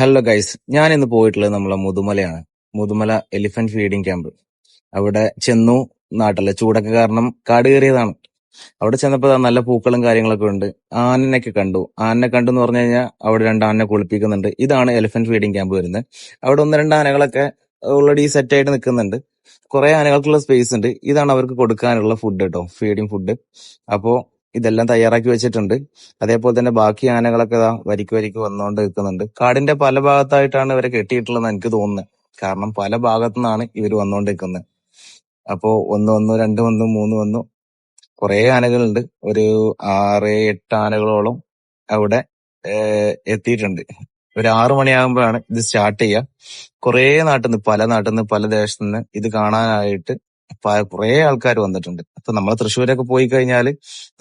Hello guys, ഞാൻ ഇന്ന് പോയിട്ടുള്ളത് നമ്മളെ മുതുമലയാണ്. Mudumalai elephant feeding camp. അവിടെ ചെന്നു. നാട്ടിലെ ചൂടൊക്കെ കാരണം കാട് കയറിയതാണ്. അവിടെ ചെന്നപ്പോ ദാ നല്ല പൂക്കളും കാര്യങ്ങളൊക്കെ ഉണ്ട്. ആനനെയൊക്കെ കണ്ടു. ആനനെ കണ്ടു എന്ന് പറഞ്ഞു കഴിഞ്ഞാൽ അവിടെ രണ്ട് ആനനെ കുളിപ്പിക്കുന്നുണ്ട്. ഇതാണ് എലിഫന്റ് ഫീഡിംഗ് ക്യാമ്പ് വരുന്നത്. അവിടെ ഒന്ന് രണ്ട് ആനകളൊക്കെ ഓൾറെഡി സെറ്റ് ആയിട്ട് നിൽക്കുന്നുണ്ട്. കുറെ ആനകൾക്കുള്ള സ്പേസ് ഉണ്ട്. ഇതാണ് അവർക്ക് കൊടുക്കാനുള്ള ഫുഡ് കേട്ടോ, ഫീഡിംഗ് ഫുഡ്. അപ്പോ ഇതെല്ലാം തയ്യാറാക്കി വെച്ചിട്ടുണ്ട്. അതേപോലെ തന്നെ ബാക്കി ആനകളൊക്കെ ദാ വരിക്ക് വരിക്ക് വന്നുകൊണ്ട് നിൽക്കുന്നുണ്ട്. കാടിന്റെ പല ഭാഗത്തായിട്ടാണ് ഇവരെ കെട്ടിയിട്ടുള്ളതെന്ന് എനിക്ക് തോന്നുന്നത്. കാരണം പല ഭാഗത്തു നിന്നാണ് ഇവർ വന്നുകൊണ്ടിരിക്കുന്നത്. അപ്പോ ഒന്ന് വന്നു, രണ്ട് വന്നു, മൂന്ന് വന്നു, കുറെ ആനകളുണ്ട്. ഒരു 6-8 ആനകളോളം അവിടെ എത്തിയിട്ടുണ്ട്. ഒരു 6 മണിയാകുമ്പോഴാണ് ഇത് സ്റ്റാർട്ട് ചെയ്യുക. കുറെ നാട്ടിൽ നിന്ന്, പല നാട്ടിൽ നിന്ന്, പല ദേശത്തു നിന്ന് ഇത് കാണാനായിട്ട് കുറെ ആൾക്കാർ വന്നിട്ടുണ്ട്. അപ്പൊ നമ്മൾ തൃശ്ശൂരൊക്കെ പോയി കഴിഞ്ഞാൽ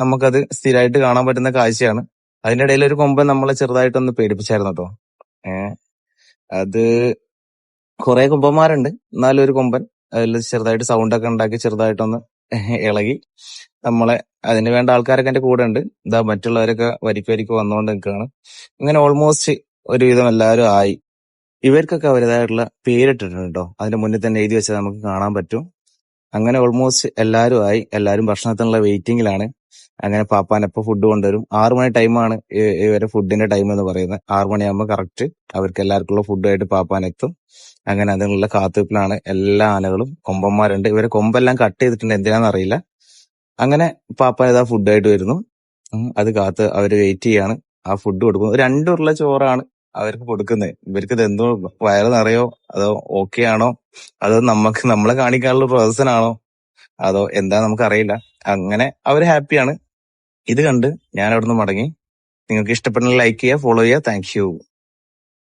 നമുക്കത് സ്ഥിരമായിട്ട് കാണാൻ പറ്റുന്ന കാഴ്ചയാണ്. അതിന്റെ ഇടയിൽ ഒരു കൊമ്പൻ നമ്മളെ ചെറുതായിട്ടൊന്ന് പേടിപ്പിച്ചായിരുന്നു കേട്ടോ. ഏഹ് അത് കുറെ കൊമ്പന്മാരുണ്ട്, എന്നാലും ഒരു കൊമ്പൻ അതിൽ ചെറുതായിട്ട് സൗണ്ട് ഒക്കെ ഉണ്ടാക്കി ചെറുതായിട്ടൊന്ന് ഇളകി നമ്മളെ. അതിന് വേണ്ട ആൾക്കാരൊക്കെ എന്റെ കൂടെ ഉണ്ട്. ഇതാ മറ്റുള്ളവരൊക്കെ വരിക്ക് വരിക്ക് വന്നുകൊണ്ട് നിൽക്കുകയാണ്. ഇങ്ങനെ ഓൾമോസ്റ്റ് ഒരുവിധം എല്ലാവരും ആയി. ഇവർക്കൊക്കെ അവരുടേതായിട്ടുള്ള പേരിട്ടിട്ടുണ്ട് കേട്ടോ. അതിന്റെ മുന്നിൽ തന്നെ എഴുതി വെച്ചാൽ നമുക്ക് കാണാൻ പറ്റും. അങ്ങനെ ഓൾമോസ്റ്റ് എല്ലാവരും ആയി. എല്ലാവരും ഭക്ഷണത്തിനുള്ള വെയിറ്റിംഗിലാണ്. അങ്ങനെ പാപ്പാൻ എപ്പോ ഫുഡ് കൊണ്ടുവരും. 6 മണി ടൈമാണ് ഇവരെ ഫുഡിന്റെ ടൈം എന്ന് പറയുന്നത്. 6 മണിയാകുമ്പോൾ കറക്റ്റ് അവർക്ക് എല്ലാവർക്കുള്ള ഫുഡായിട്ട് പാപ്പാൻ എത്തും. അങ്ങനെ അതിനുള്ള കാത്തിരിപ്പിലാണ് എല്ലാ ആനകളും. കൊമ്പന്മാരുണ്ട്. ഇവരെ കൊമ്പെല്ലാം കട്ട് ചെയ്തിട്ടുണ്ട്, എന്തിനാന്ന് അറിയില്ല. അങ്ങനെ പാപ്പാൻ ഇതാ ഫുഡായിട്ട് വരുന്നു. അത് കാത്ത് അവര് വെയിറ്റ് ചെയ്യാണ്. ആ ഫുഡ് കൊടുക്കുന്നു. 2 ഉരുള ചോറാണ് അവർക്ക് കൊടുക്കുന്നത്. ഇവർക്ക് ഇത് എന്തോ വയറ് നിറയോ അതോ ഓക്കെ ആണോ, അതോ നമ്മളെ കാണിക്കാനുള്ള പ്രൊസസനാണോ, അതോ എന്താ നമുക്കറിയില്ല. അങ്ങനെ അവര് ഹാപ്പിയാണ്. ഇത് കണ്ട് ഞാൻ അവിടുന്ന് മടങ്ങി. നിങ്ങൾക്ക് ഇഷ്ടപ്പെടുന്ന ലൈക്ക് ചെയ്യുക, ഫോളോ ചെയ്യുക. Thank you.